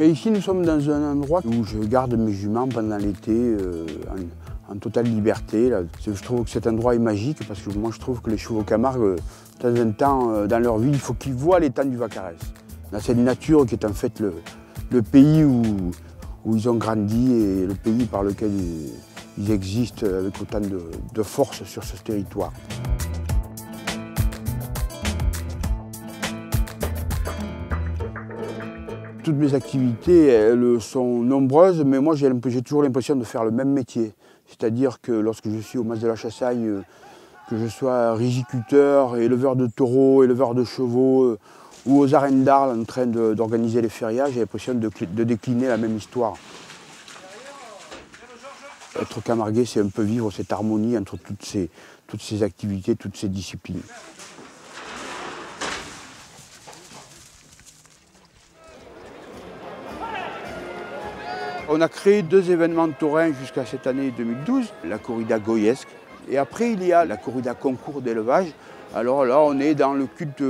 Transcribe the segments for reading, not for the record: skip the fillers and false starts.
Et ici, nous sommes dans un endroit où je garde mes juments pendant l'été en totale liberté. Là. Je trouve que cet endroit est magique parce que moi, je trouve que les chevaux Camargue, de temps en temps, dans leur vie, il faut qu'ils voient l'étang du Vaccarès. Dans cette nature qui est en fait le pays où ils ont grandi et le pays par lequel ils existent avec autant de force sur ce territoire. Toutes mes activités, elles sont nombreuses, mais moi j'ai toujours l'impression de faire le même métier. C'est-à-dire que lorsque je suis au Mas de la Chassagne, que je sois riziculteur, éleveur de taureaux, éleveur de chevaux, ou aux arènes d'Arles en train d'organiser les férias, j'ai l'impression de décliner la même histoire. Être camarguais, c'est un peu vivre cette harmonie entre toutes ces activités, toutes ces disciplines. On a créé 2 événements taurins jusqu'à cette année 2012, la corrida goyesque. Et après, il y a la corrida concours d'élevage. Alors là, on est dans le culte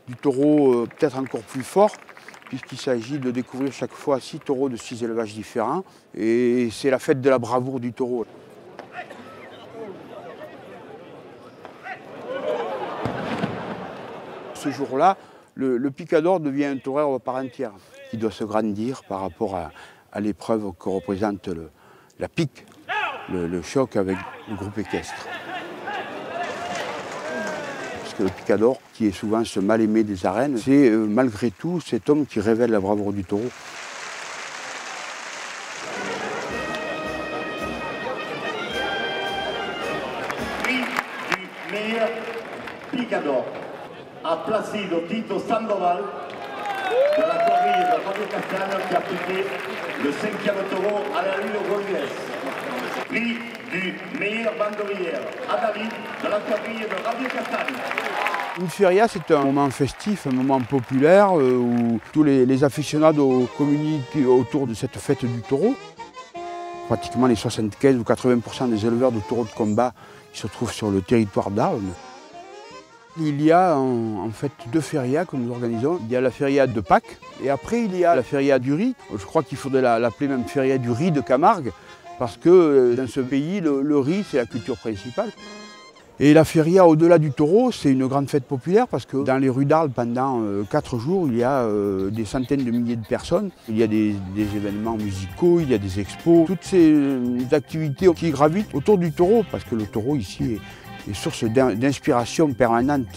du taureau peut-être encore plus fort, puisqu'il s'agit de découvrir chaque fois 6 taureaux de 6 élevages différents. Et c'est la fête de la bravoure du taureau. Ce jour-là, le picador devient un torero à part entière, qui doit se grandir par rapport à l'épreuve que représente la pique, le choc avec le groupe équestre. Parce que le picador, qui est souvent ce mal-aimé des arènes, c'est malgré tout cet homme qui révèle la bravoure du taureau. Prix du meilleur picador a Placido Tito Sandoval de la corrida de Radio Castagne qui a piqué le 5e taureau à la Lune Golgues. Prix du meilleur bandolière à David de la corrida de Radio Castagne. Une feria, c'est un moment festif, un moment populaire où tous les aficionados communiquent autour de cette fête du taureau. Pratiquement les 75 ou 80% des éleveurs de taureaux de combat qui se trouvent sur le territoire d'Arles. Il y a en fait 2 férias que nous organisons. Il y a la feria de Pâques et après il y a la feria du riz. Je crois qu'il faudrait l'appeler même feria du riz de Camargue parce que dans ce pays, le riz c'est la culture principale. Et la feria au-delà du taureau, c'est une grande fête populaire parce que dans les rues d'Arles, pendant 4 jours, il y a des centaines de milliers de personnes. Il y a des événements musicaux, il y a des expos, toutes ces activités qui gravitent autour du taureau parce que le taureau ici est source d'inspiration permanente.